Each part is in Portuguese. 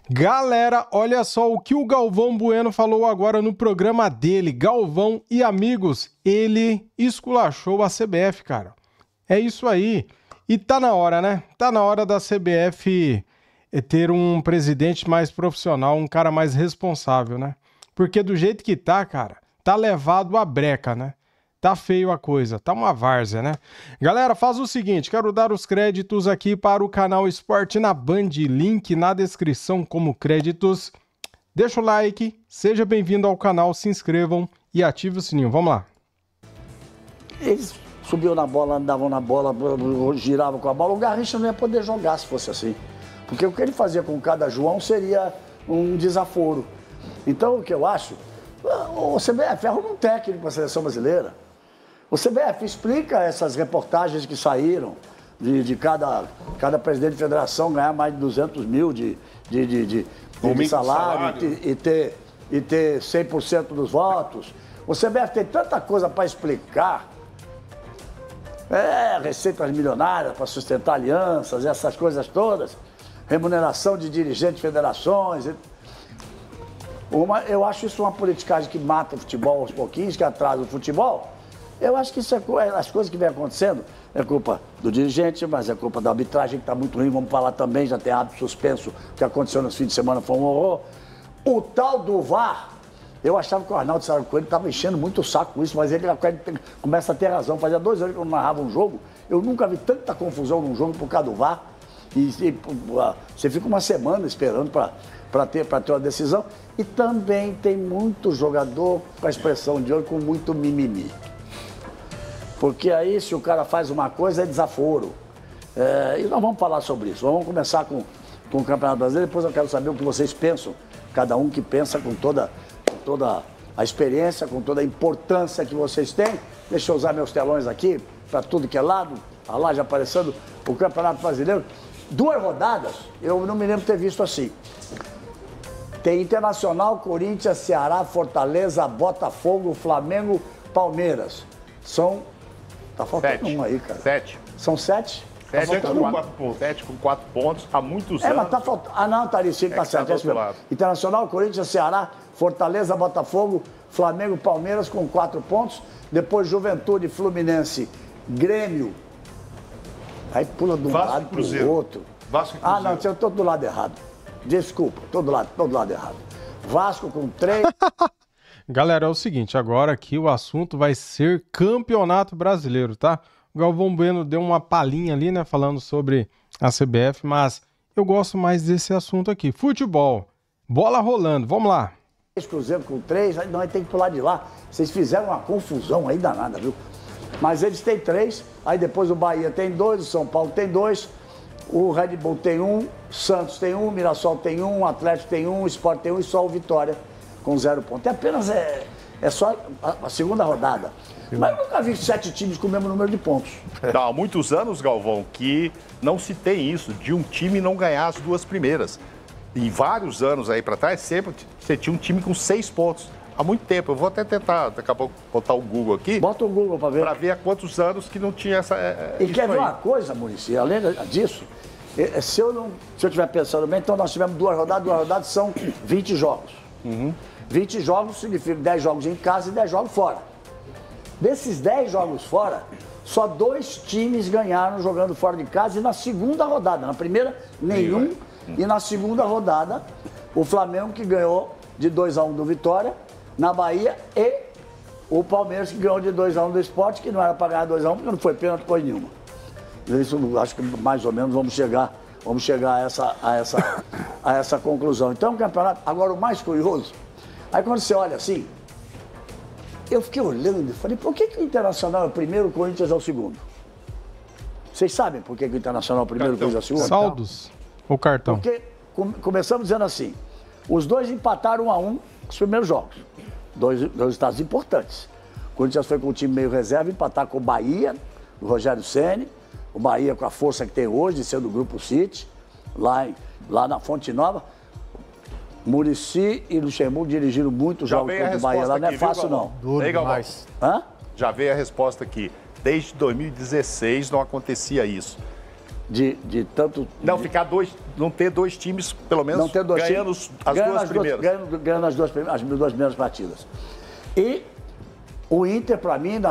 Galera, olha só o que o Galvão Bueno falou agora no programa dele. Galvão e amigos, ele esculachou a CBF, cara. É isso aí. E tá na hora, né? Tá na hora da CBF ter um presidente mais profissional, um cara mais responsável, né? Porque do jeito que tá, cara, tá levado a breca, né? Tá feio a coisa, tá uma várzea, né? Galera, faz o seguinte, quero dar os créditos aqui para o canal Esporte na Band, link na descrição como créditos. Deixa o like, seja bem-vindo ao canal, se inscrevam e ative o sininho. Vamos lá. Eles subiam na bola, andavam na bola, giravam com a bola. O Garrincha não ia poder jogar se fosse assim. Porque o que ele fazia com cada João seria um desaforo. Então, o que eu acho, o CBF arruma um técnico para a seleção brasileira. O CBF explica essas reportagens que saíram de cada presidente de federação ganhar mais de 200 mil de salário e ter 100% dos votos. O CBF tem tanta coisa para explicar. Receitas milionárias para sustentar alianças, essas coisas todas. Remuneração de dirigentes de federações. Eu acho isso uma politicagem que mata o futebol aos pouquinhos, que atrasa o futebol. Eu acho que isso as coisas que vem acontecendo é culpa do dirigente, mas é culpa da arbitragem, que está muito ruim. Vamos falar também, já tem árbitro suspenso, o que aconteceu no fim de semana foi um horror. O tal do VAR, eu achava que o Arnaldo Sérgio Coelho estava enchendo muito o saco com isso, mas ele começa a ter razão. Fazia 2 anos que eu não narrava um jogo, eu nunca vi tanta confusão num jogo por causa do VAR. E você fica uma semana esperando para ter uma decisão. E também tem muito jogador, com a expressão de hoje, com muito mimimi. Porque aí, se o cara faz uma coisa, é desaforo. E nós vamos falar sobre isso. Vamos começar com o Campeonato Brasileiro, depois eu quero saber o que vocês pensam. Cada um que pensa com toda a experiência, com toda a importância que vocês têm. Deixa eu usar meus telões aqui, para tudo que é lado. A lá já aparecendo o Campeonato Brasileiro. 2 rodadas, eu não me lembro de ter visto assim. Tem Internacional, Corinthians, Ceará, Fortaleza, Botafogo, Flamengo, Palmeiras. Tá faltando 7. um aí, cara. 7. São 7? 7 com 4 pontos. 7 com 4 pontos há muitos anos. Mas tá faltando. Ah, não, tá ali, sim, tá certo. Internacional, Corinthians, Ceará, Fortaleza, Botafogo, Flamengo, Palmeiras com 4 pontos. Depois Juventude, Fluminense, Grêmio. Aí pula de um lado pro outro. Vasco e Cruzeiro. Ah, não, eu tô do lado errado. Desculpa, tô do lado errado. Vasco com 3. Galera, é o seguinte, agora aqui o assunto vai ser Campeonato Brasileiro, tá? O Galvão Bueno deu uma palhinha ali, né, falando sobre a CBF, mas eu gosto mais desse assunto aqui. Futebol, bola rolando, vamos lá. Cruzeiro com 3, aí nós tem que pular de lá. Vocês fizeram uma confusão aí danada, viu? Mas eles têm 3, aí depois o Bahia tem 2, o São Paulo tem 2, o Red Bull tem 1, Santos tem 1, Mirassol tem 1, o Atlético tem 1, o Sport tem 1 e só o Vitória com 0 pontos. É só a segunda rodada. Mas eu nunca vi 7 times com o mesmo número de pontos. Há muitos anos, Galvão, que não se tem isso, de um time não ganhar as 2 primeiras. Em vários anos aí para trás, sempre você tinha um time com 6 pontos. Há muito tempo. Eu vou até tentar, daqui a pouco, botar o Google aqui. Bota o Google para ver. Para ver há quantos anos que não tinha essa... E quer ver uma coisa, Muricy? Além disso, se eu estiver pensando bem, então nós tivemos 2 rodadas são 20 jogos. 20 jogos significa 10 jogos em casa e 10 jogos fora. Desses 10 jogos fora, só 2 times ganharam jogando fora de casa e na segunda rodada. Na primeira, nenhum. E na segunda rodada, o Flamengo que ganhou de 2-1 do Vitória, na Bahia, e o Palmeiras que ganhou de 2-1 do Sport, que não era para ganhar 2-1 porque não foi pênalti coisa nenhuma. Isso acho que mais ou menos vamos chegar a essa conclusão. Então, o campeonato, agora o mais curioso, aí quando você olha assim, eu fiquei olhando e falei, por que o Internacional é o primeiro, o Corinthians é o segundo? Vocês sabem por que o Internacional é o primeiro, o Corinthians é o segundo? Saldos ou cartão? Porque começamos dizendo assim, os 2 empataram 1-1 os primeiros jogos. 2 resultados importantes. O Corinthians foi com o time meio reserva empatar com o Bahia, do Rogério Ceni. O Bahia com a força que tem hoje, de ser do Grupo City, lá na Fonte Nova. Muricy e Luxemburgo dirigiram muitos jogos contra o Bahia lá, não é fácil não. Duro demais. Hã? Já veio a resposta aqui. Desde 2016 não acontecia isso. de tanto... Não, não ter dois times, pelo menos, não ter dois ganhando times, as duas primeiras. Ganhando as duas primeiras partidas. E o Inter, para mim,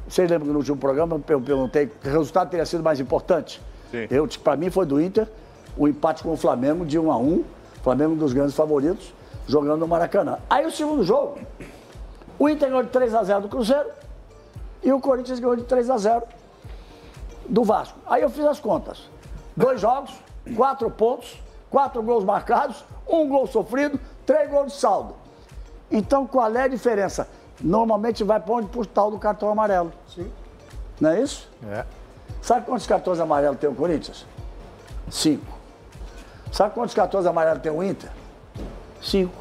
vocês lembram que no último programa eu perguntei que o resultado teria sido mais importante? Sim. Para mim foi do Inter o empate com o Flamengo de 1-1, Flamengo um dos grandes favoritos, jogando no Maracanã. Aí o segundo jogo, o Inter ganhou de 3-0 do Cruzeiro e o Corinthians ganhou de 3-0 do Vasco. Aí eu fiz as contas. 2 jogos, 4 pontos, 4 gols marcados, 1 gol sofrido, 3 gols de saldo. Então, qual é a diferença? Normalmente vai para onde? Para o tal do cartão amarelo. Sim. Não é isso? É. Sabe quantos cartões amarelos tem o Corinthians? 5. Sabe quantos cartões amarelos tem o Inter? 5.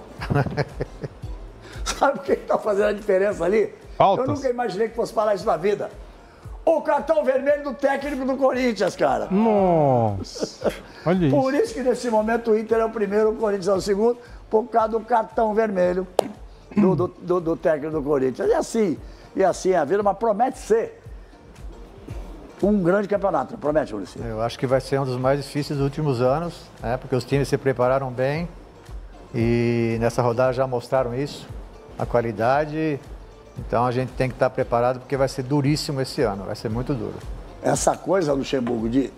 Sabe o que está fazendo a diferença ali? Faltas. Eu nunca imaginei que fosse falar isso na vida. O cartão vermelho do técnico do Corinthians, cara. Nossa. Olha isso. Por isso que nesse momento o Inter é o primeiro, o Corinthians é o segundo, por causa do cartão vermelho do técnico do Corinthians. E assim é a vida, mas promete ser um grande campeonato. Promete, Maurício? Eu acho que vai ser um dos mais difíceis dos últimos anos, né? Porque os times se prepararam bem e nessa rodada já mostraram isso, a qualidade. Então a gente tem que estar preparado porque vai ser duríssimo esse ano, vai ser muito duro. Essa coisa, Luxemburgo, de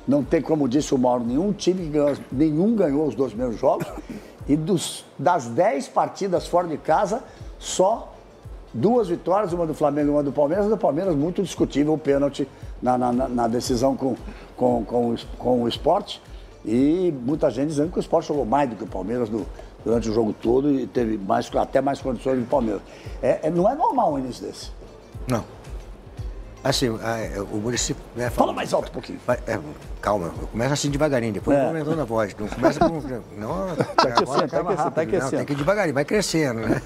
não ter, como disse o Mauro, nenhum ganhou os 2 primeiros jogos e das 10 partidas fora de casa, só 2 vitórias, uma do Flamengo e uma do Palmeiras. Do Palmeiras, muito discutível o pênalti na decisão com o Sport. E muita gente dizendo que o Sport jogou mais do que o Palmeiras durante o jogo todo e teve até mais condições do que o Palmeiras. Não é normal um início desse. Não. Assim, o Muricy... Né, Fala mais alto um pouquinho. Calma, começa assim devagarinho, depois vai aumentando a voz. Não começa com... Não, tá aquecendo. Não, tem que ir devagarinho, vai crescendo, né?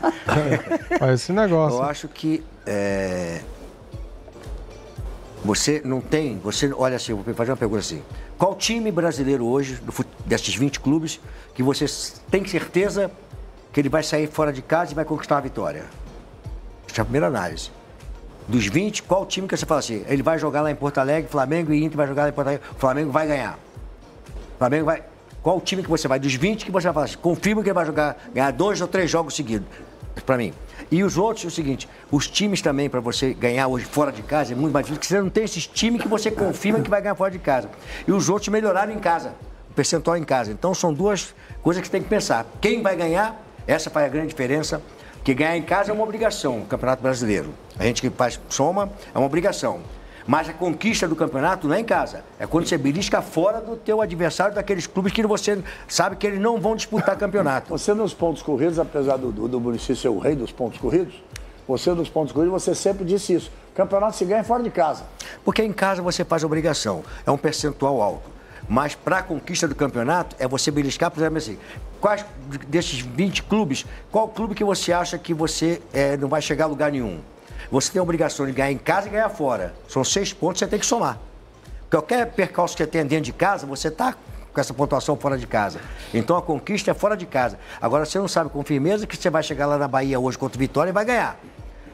Olha esse negócio. Eu acho que você não tem... Olha assim, eu vou fazer uma pergunta assim. Qual time brasileiro hoje, desses 20 clubes, que você tem certeza que ele vai sair fora de casa e vai conquistar a vitória? Essa é a primeira análise. Dos 20, qual time que você fala assim? Ele vai jogar lá em Porto Alegre, Flamengo e Inter vai jogar lá em Porto Alegre, o Flamengo vai ganhar. Flamengo vai... Qual time que você vai? Dos 20 que você vai falar assim, confirma que ele vai ganhar 2 ou 3 jogos seguidos, para mim. E os outros, é o seguinte, os times também, para você ganhar hoje fora de casa, é muito mais difícil, porque você não tem esses times que você confirma que vai ganhar fora de casa. E os outros melhoraram em casa, o percentual em casa. Então, são 2 coisas que você tem que pensar. Quem vai ganhar, essa faz a grande diferença, porque ganhar em casa é uma obrigação, o Campeonato Brasileiro. A gente que faz soma, é uma obrigação. Mas a conquista do campeonato não é em casa. É quando você belisca fora do teu adversário, daqueles clubes que você sabe que eles não vão disputar campeonato. Você nos pontos corridos, apesar do Muricy ser o rei dos pontos corridos, você nos pontos corridos, você sempre disse isso. O campeonato se ganha fora de casa. Porque em casa você faz obrigação. É um percentual alto. Mas para a conquista do campeonato, é você beliscar, por exemplo, assim, quais desses 20 clubes, qual clube que você acha que você não vai chegar a lugar nenhum? Você tem a obrigação de ganhar em casa e ganhar fora. São 6 pontos que você tem que somar. Qualquer percalço que você tenha dentro de casa, você está com essa pontuação fora de casa. Então a conquista é fora de casa. Agora você não sabe com firmeza que você vai chegar lá na Bahia hoje contra o Vitória e vai ganhar.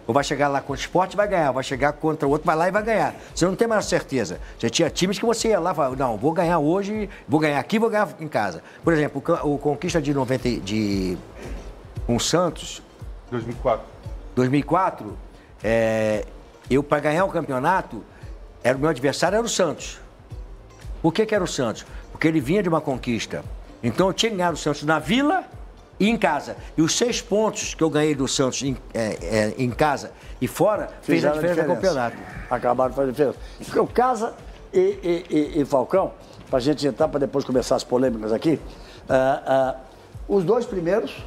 Ou vai chegar lá contra o Sport e vai ganhar. Vai chegar contra o outro, vai lá e vai ganhar. Você não tem mais certeza. Você tinha times que você ia lá e falava, não, vou ganhar hoje, vou ganhar aqui, vou ganhar em casa. Por exemplo, o conquista de 90 de um Santos... 2004, eu, para ganhar o campeonato, o meu adversário era o Santos. Por que era o Santos? Porque ele vinha de uma conquista. Então eu tinha que ganhar o Santos na Vila e em casa. E os 6 pontos que eu ganhei do Santos em casa e fora, fez a diferença no campeonato. Acabaram de fazer diferença. O Casa e Falcão, para a gente entrar, para depois começar as polêmicas aqui, os 2 primeiros...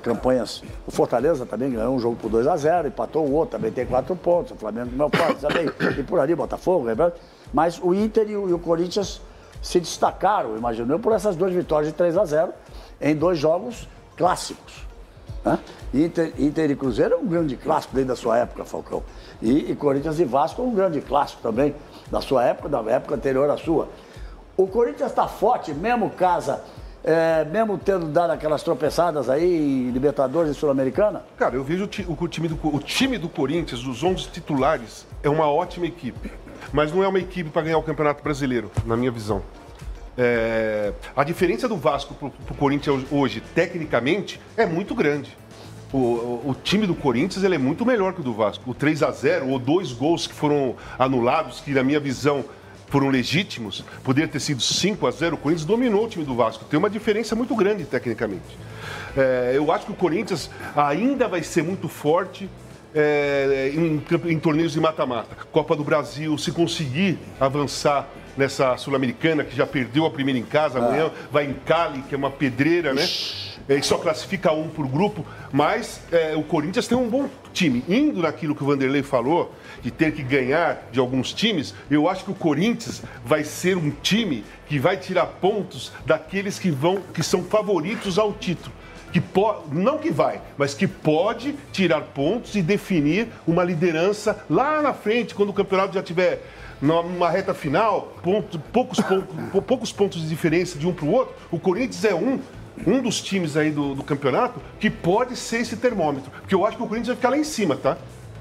campanhas, o Fortaleza também ganhou um jogo por 2-0, empatou o outro, também tem 4 pontos, o Flamengo meu pai, também, e por ali, Botafogo, lembrando. Mas o Inter e o Corinthians se destacaram, imagino eu, por essas 2 vitórias de 3-0 em 2 jogos clássicos. Né? Inter e Cruzeiro é um grande clássico desde a sua época, Falcão. E Corinthians e Vasco é um grande clássico também da sua época, da época anterior à sua. O Corinthians está forte, mesmo casa... mesmo tendo dado aquelas tropeçadas aí em Libertadores e Sul-Americana? Cara, eu vejo o time do Corinthians, os 11 titulares, é uma ótima equipe. mas não é uma equipe para ganhar o Campeonato Brasileiro, na minha visão. A diferença do Vasco para o Corinthians hoje, tecnicamente, é muito grande. O time do Corinthians ele é muito melhor que o do Vasco. O 3-0 ou 2 gols que foram anulados, que na minha visão foram legítimos, poderia ter sido 5-0, o Corinthians dominou o time do Vasco. Tem uma diferença muito grande tecnicamente. Eu acho que o Corinthians ainda vai ser muito forte em torneios de mata-mata. Copa do Brasil, se conseguir avançar nessa Sul-Americana, que já perdeu a primeira em casa, amanhã vai em Cali, que é uma pedreira, né? E só classifica um por grupo, mas o Corinthians tem um bom time. Indo naquilo que o Vanderlei falou, de ter que ganhar de alguns times, eu acho que o Corinthians vai ser um time que vai tirar pontos daqueles que são favoritos ao título. Não que vai, mas que pode tirar pontos e definir uma liderança lá na frente, quando o campeonato já tiver numa reta final, poucos pontos de diferença de um para o outro. O Corinthians é um dos times aí do campeonato que pode ser esse termômetro. Porque eu acho que o Corinthians vai ficar lá em cima, tá?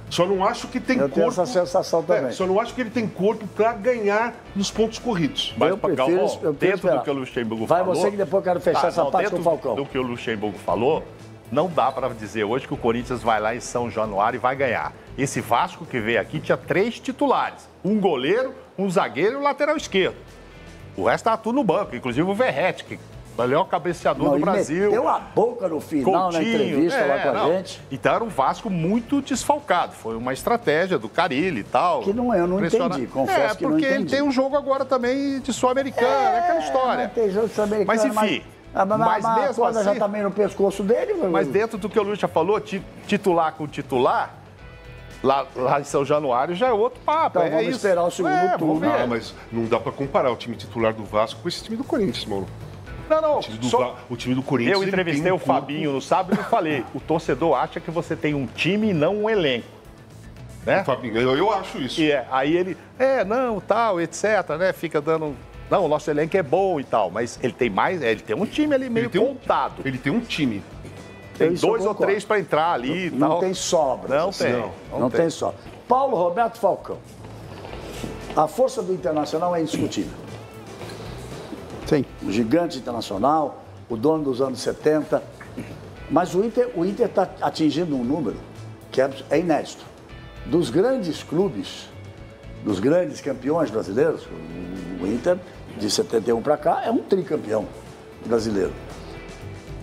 Só não acho que tem corpo... tenho essa sensação também. Só não acho que ele tem corpo para ganhar nos pontos corridos. Mas, eu prefiro dentro do que o Luxemburgo falou... Vai você que depois eu quero fechar essa parte com o Falcão. Do que o Luxemburgo falou, não dá para dizer hoje que o Corinthians vai lá em São Januário e vai ganhar. Esse Vasco que veio aqui tinha 3 titulares. Um goleiro, um zagueiro e um lateral esquerdo. O resto estava tudo no banco, inclusive o Verratti, que é o melhor cabeceador do Brasil. Deu a boca no final, na entrevista lá com a gente. Então era um Vasco muito desfalcado. Foi uma estratégia do Carille e tal. Que eu não entendi, confesso que não entendi. Porque ele tem um jogo agora também de Sul-Americana, aquela história. Não tem jogo de Sul-Americana. Mas enfim... Mas mesmo assim, já tá meio no pescoço dele. Mas dentro do que o Luiz já falou, titular com titular, lá em São Januário já é outro papo. Então vamos esperar o segundo turno. Não, mas não dá para comparar o time titular do Vasco com esse time do Corinthians, Mauro. Não. O time do Corinthians... Eu entrevistei o Fabinho no sábado e falei, o torcedor acha que você tem um time e não um elenco. Né? Fabinho, eu acho isso. Aí ele, tal, etc, né? Fica dando... Não, o nosso elenco é bom e tal, mas ele tem ele tem um time ali meio contado. Ele tem um time. Tem 2 ou 3 para entrar ali e tal. Não tem sobra. Não tem sobra. Paulo Roberto Falcão. A força do Internacional é indiscutível. Sim. O gigante internacional, o dono dos anos 70. Mas o Inter está atingindo um número que é inédito. Dos grandes clubes, dos grandes campeões brasileiros, o Inter, de 71 para cá, é um tricampeão brasileiro.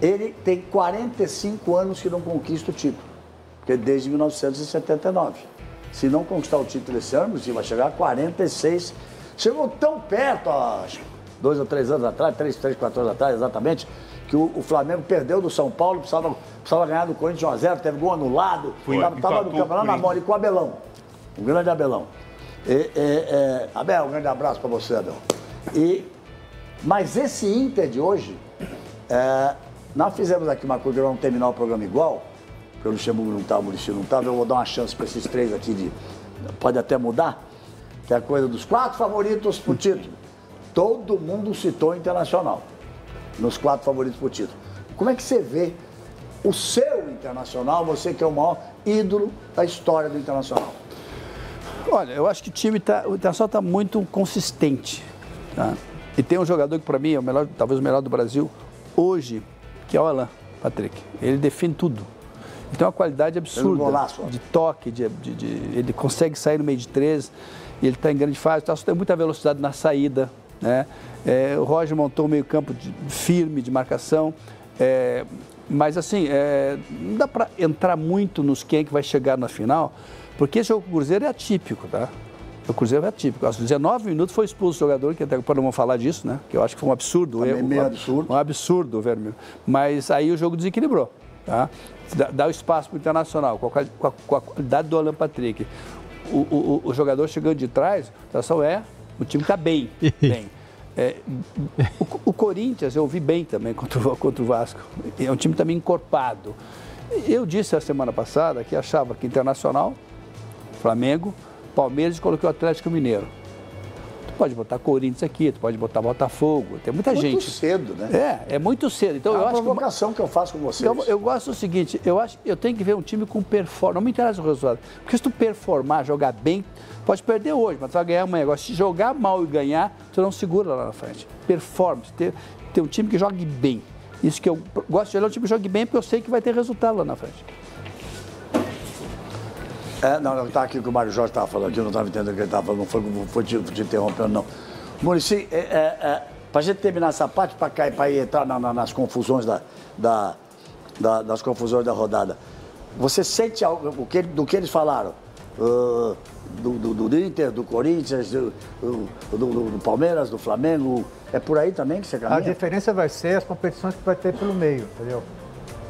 Ele tem 45 anos que não conquista o título, porque desde 1979. Se não conquistar o título esse ano, vai chegar a 46. Chegou tão perto, acho, 2 ou 3 anos atrás, 4 anos atrás, exatamente, que o Flamengo perdeu do São Paulo, precisava ganhar do Corinthians 1-0, teve gol anulado, estava no campeonato na bola, e com o Abelão, o grande Abelão. Abel, um grande abraço para você, Abel. Mas esse Inter de hoje, nós fizemos aqui uma coisa, vamos terminar o programa igual, porque o Luxemburgo não estava, o Muricy não estava, eu vou dar uma chance para esses 3 aqui, pode até mudar, que é a coisa dos 4 favoritos para o título. Todo mundo citou o Internacional, nos 4 favoritos para o título. Como é que você vê o seu Internacional, você que é o maior ídolo da história do Internacional? Olha, eu acho que o Internacional está muito consistente. Tá? E tem um jogador que para mim é o melhor, talvez o melhor do Brasil hoje, que é o Alan Patrick. Ele define tudo. Ele tem uma qualidade absurda de toque, ele consegue sair no meio de 3, ele está em grande fase, tem muita velocidade na saída. Né? O Roger montou um meio campo firme de marcação. Mas assim, não dá para entrar muito nos quem é que vai chegar na final, porque esse jogo com o Cruzeiro é atípico, tá? O Cruzeiro é atípico. Aos 19 minutos foi expulso o jogador, que até não vamos falar disso, né? Que eu acho que foi um absurdo. Um absurdo, Vermelho. Mas aí o jogo desequilibrou, tá? Dá o espaço para o Internacional, com a qualidade do Alan Patrick. O jogador chegando de trás, o time está bem. O Corinthians, eu vi bem também contra o Vasco. É um time também encorpado. Eu disse a semana passada que achava que Internacional, Flamengo, Palmeiras e coloquei o Atlético Mineiro. Pode botar Corinthians aqui, tu pode botar Botafogo, tem muita gente. Muito cedo, né? É muito cedo. Então, É eu uma acho provocação que eu faço com vocês. eu gosto do seguinte, eu tenho que ver um time com performance, não me interessa o resultado. Porque se tu performar, jogar bem, pode perder hoje, mas tu vai ganhar amanhã. Agora, se jogar mal e ganhar, tu não segura lá na frente. Performance, ter um time que jogue bem. Isso que eu gosto de olhar um time que jogue bem, porque eu sei que vai ter resultado lá na frente. Não, tá aqui o que o Mário Jorge estava falando aqui, eu não estava entendendo o que ele estava falando, não foi te interrompendo, não. Muricy, para a gente terminar essa parte, para entrar nas confusões das confusões da rodada, você sente algo, do que eles falaram? Do Inter, do Corinthians, do Palmeiras, do Flamengo, é por aí também que você caminha? A diferença vai ser as competições que vai ter pelo meio, entendeu?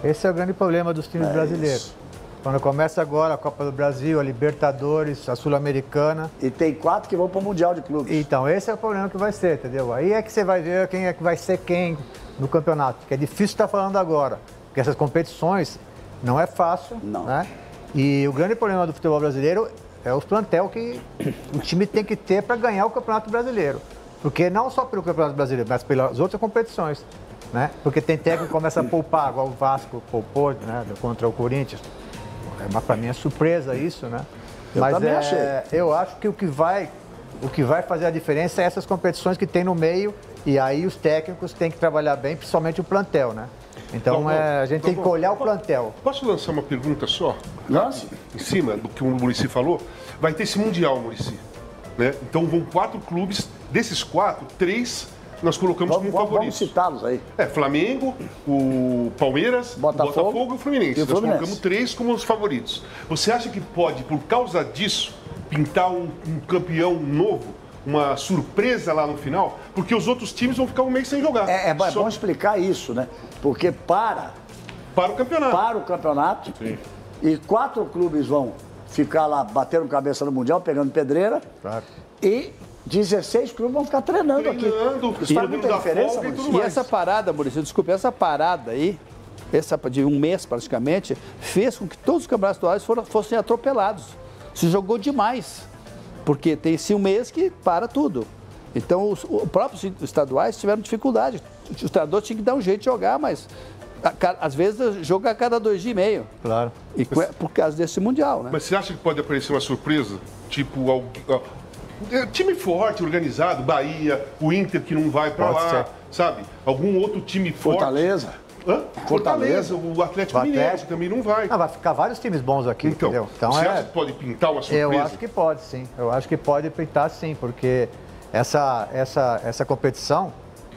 Esse é o grande problema dos times brasileiros. Isso. Quando começa agora a Copa do Brasil, a Libertadores, a Sul-Americana. E tem 4 que vão para o Mundial de Clubes. Então, esse é o problema que vai ser, entendeu? Aí é que você vai ver quem é que vai ser quem no campeonato, que é difícil estar falando agora, porque essas competições não é fácil, né? E o grande problema do futebol brasileiro é os plantel que o time tem que ter para ganhar o Campeonato Brasileiro. Porque não só pelo Campeonato Brasileiro, mas pelas outras competições, né? Porque tem técnico que começa a poupar, igual o Vasco poupou, né, contra o Corinthians. Mas para mim é surpresa isso, né? Mas eu acho que o que vai fazer a diferença é essas competições que tem no meio, e aí os técnicos têm que trabalhar bem, principalmente o plantel, né? Então a gente tem que olhar o plantel. Posso lançar uma pergunta só? Lance. Em cima do que o Muricy falou, vai ter esse Mundial, Muricy, né? Então vão 4 clubes, desses 4, 3 nós colocamos como favoritos. Vamos citá-los aí. Flamengo, o Palmeiras, Botafogo e o Fluminense. Nós colocamos 3 como os favoritos. Você acha que pode, por causa disso, pintar um campeão novo, uma surpresa lá no final? Porque os outros times vão ficar um mês sem jogar. É bom explicar isso, né? Porque para o campeonato, Sim. E 4 clubes vão ficar lá batendo cabeça no Mundial, pegando pedreira, Claro. E 16 clubes vão ficar treinando aqui. Isso faz muita diferença, Maurício. E essa parada, Maurício, desculpe, essa parada aí, essa de um mês praticamente, fez com que todos os campeonatos estaduais fossem atropelados. Se jogou demais, porque tem-se um mês que para tudo. Então, os próprios estaduais tiveram dificuldade. Os treinadores tinham que dar um jeito de jogar, mas às vezes joga a cada 2 dias e meio. Claro. E por causa desse Mundial, né? Mas você acha que pode aparecer uma surpresa? Tipo, time forte, organizado, Bahia, o Inter que não vai pra lá, ser. sabe? Algum outro time forte. Fortaleza. Fortaleza, o Atlético Mineiro que também não vai. Vai ficar vários times bons aqui, entendeu? Então você acha que pode pintar uma surpresa? Eu acho que pode, sim. Eu acho que pode pintar, sim, porque essa competição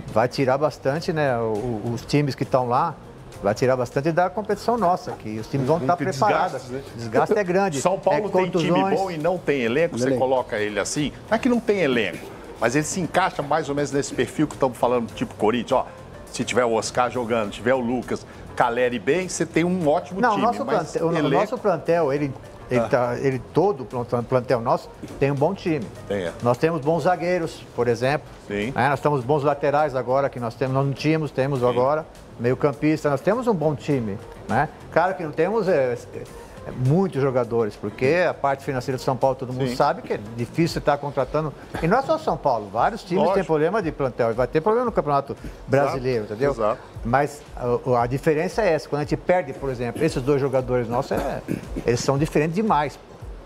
vai tirar bastante, né? Os times que estão lá, vai tirar bastante da competição nossa, que os times vão estar preparados. O desgaste é grande. São Paulo tem time bom e não tem elenco, você coloca ele assim. Não é que não tem elenco, mas ele se encaixa mais ou menos nesse perfil que estamos falando, tipo Corinthians. Ó, se tiver o Oscar jogando, tiver o Lucas, Caleri bem, você tem um ótimo time. O nosso plantel, todo o plantel nosso tem um bom time. Nós temos bons zagueiros, por exemplo. Sim. Nós temos bons laterais agora, que nós não tínhamos, temos agora. Meio-campista, nós temos um bom time, né? Claro que não temos muitos jogadores, porque a parte financeira de São Paulo todo mundo sabe que é difícil estar contratando. E não é só São Paulo, vários times têm problema de plantel, vai ter problema no Campeonato Brasileiro, entendeu? Exato. Mas a diferença é essa, quando a gente perde, por exemplo, esses 2 jogadores nossos, eles são diferentes demais.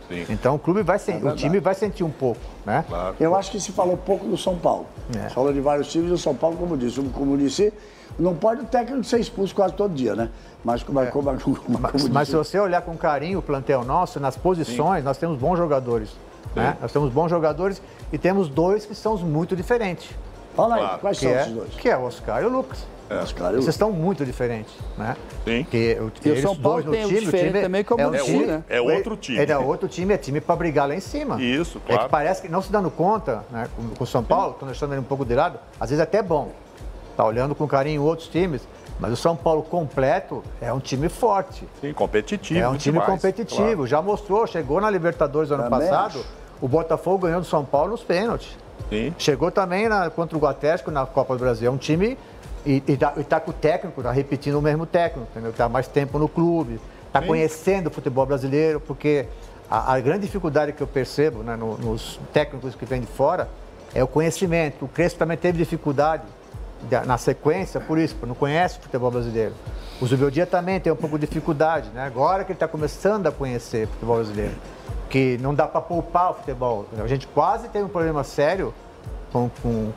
Sim. Então o time vai sentir um pouco, né? Claro. Eu acho que se falou pouco do São Paulo. Se falou de vários times, o São Paulo, como disse, não pode o técnico ser expulso quase todo dia, né? Mas se você olhar com carinho o plantel nosso, nas posições, nós temos bons jogadores. Né? Nós temos bons jogadores e temos 2 que são muito diferentes. Fala aí, quais são esses 2? Que é o Oscar e o Lucas. Eles estão muito diferentes, né? Sim. E o São Paulo tem o time também como o time, né? É outro time. É outro time, é time para brigar lá em cima. Isso, claro. É que parece que não se dando conta, né, com o São Paulo, estão deixando ele um pouco de lado, às vezes é até bom. Tá olhando com carinho outros times, mas o São Paulo completo é um time forte. Sim, competitivo. É um time competitivo, claro. Já mostrou, chegou na Libertadores ano passado, o Botafogo ganhou do São Paulo nos pênaltis. Sim. Chegou também contra o Atlético na Copa do Brasil. É um time e tá com o técnico, tá repetindo o mesmo técnico, entendeu? Tá mais tempo no clube, tá conhecendo o futebol brasileiro, porque a grande dificuldade que eu percebo, né, nos técnicos que vêm de fora é o conhecimento. O Crespo também teve dificuldade na sequência, por isso, não conhece o futebol brasileiro. O Zubeldia também tem um pouco de dificuldade, né? Agora que ele está começando a conhecer o futebol brasileiro, que não dá para poupar o futebol. A gente quase teve um problema sério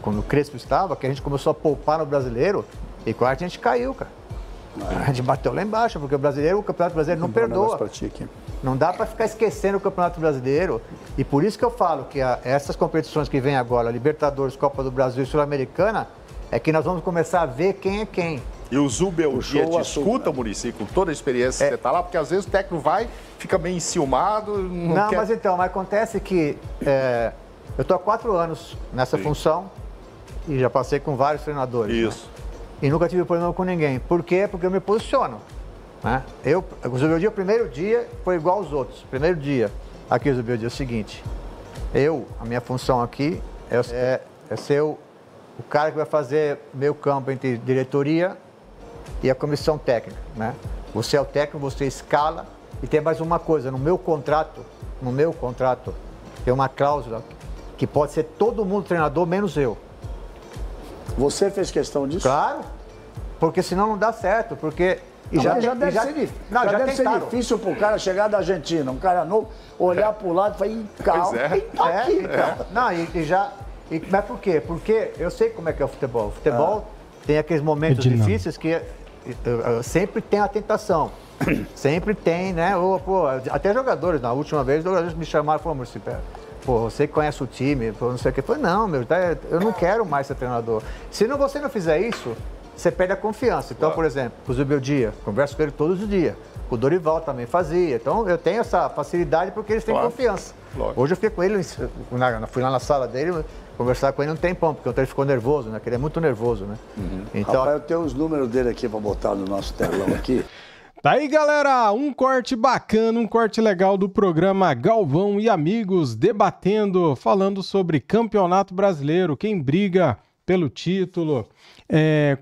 quando o Crespo estava, que a gente começou a poupar no brasileiro e quase a gente caiu, cara. A gente bateu lá embaixo, porque o Campeonato Brasileiro não perdoa. Não dá para ficar esquecendo o Campeonato Brasileiro. E por isso que eu falo que essas competições que vêm agora, Libertadores, Copa do Brasil e Sul-Americana, é que nós vamos começar a ver quem é quem. E o Zubeldia te escuta, Muricy, com toda a experiência que você está lá, porque às vezes o técnico vai, fica meio enciumado. Não quer... mas acontece que eu estou há 4 anos nessa função e já passei com vários treinadores. Isso. Né? E nunca tive problema com ninguém. Por quê? Porque eu me posiciono. Né? O Zubeldia, o primeiro dia, foi igual aos outros. Primeiro dia, aqui o Zubeldia, é o seguinte. A minha função aqui é ser o cara que vai fazer meio campo entre diretoria e a comissão técnica. Né? Você é o técnico, você escala. E tem mais uma coisa, no meu contrato, tem uma cláusula que pode ser todo mundo treinador, menos eu. Você fez questão disso? Claro, porque senão não dá certo, porque... Já deve ser difícil para o cara chegar da Argentina, um cara novo, olhar para o lado e falar, calma, Mas por quê? Porque eu sei como é que é o futebol. O futebol tem aqueles momentos difíceis que sempre tem a tentação. Sempre tem, né? Até jogadores, na última vez, os jogadores me chamaram e falaram, Muricy, você conhece o time, não sei o quê. Eu falei, não, eu não quero mais ser treinador. Se você não fizer isso, você perde a confiança. Então, por exemplo, o Zubeldia, converso com ele todos os dias. O Dorival também fazia. Então, eu tenho essa facilidade porque eles têm confiança. Hoje eu fiquei com ele, fui lá na sala dele, conversar com ele um tempão, porque ele ficou nervoso, né? Porque ele é muito nervoso, né? Então, rapaz, eu tenho os números dele aqui para botar no nosso telão aqui. Tá aí, galera, um corte bacana, um corte legal do programa Galvão e Amigos, debatendo, falando sobre Campeonato Brasileiro, quem briga pelo título,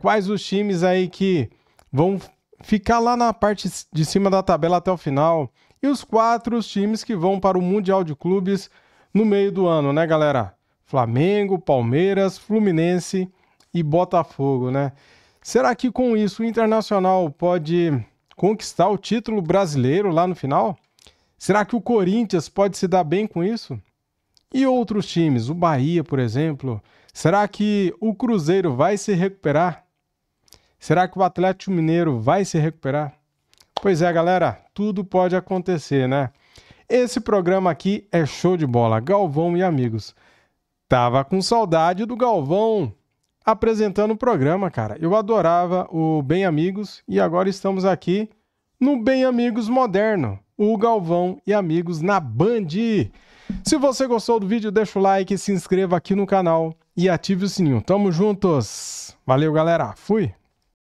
quais os times aí que vão ficar lá na parte de cima da tabela até o final, e os 4 times que vão para o Mundial de Clubes no meio do ano, né, galera? Flamengo, Palmeiras, Fluminense e Botafogo, né? Será que com isso o Internacional pode conquistar o título brasileiro lá no final? Será que o Corinthians pode se dar bem com isso? E outros times, o Bahia, por exemplo, será que o Cruzeiro vai se recuperar? Será que o Atlético Mineiro vai se recuperar? Pois é, galera, tudo pode acontecer, né? Esse programa aqui é show de bola, Galvão e Amigos. Tava com saudade do Galvão apresentando o programa, cara. Eu adorava o Bem Amigos e agora estamos aqui no Bem Amigos moderno, o Galvão e Amigos na Band. Se você gostou do vídeo, deixa o like, se inscreva aqui no canal e ative o sininho. Tamo juntos! Valeu, galera! Fui!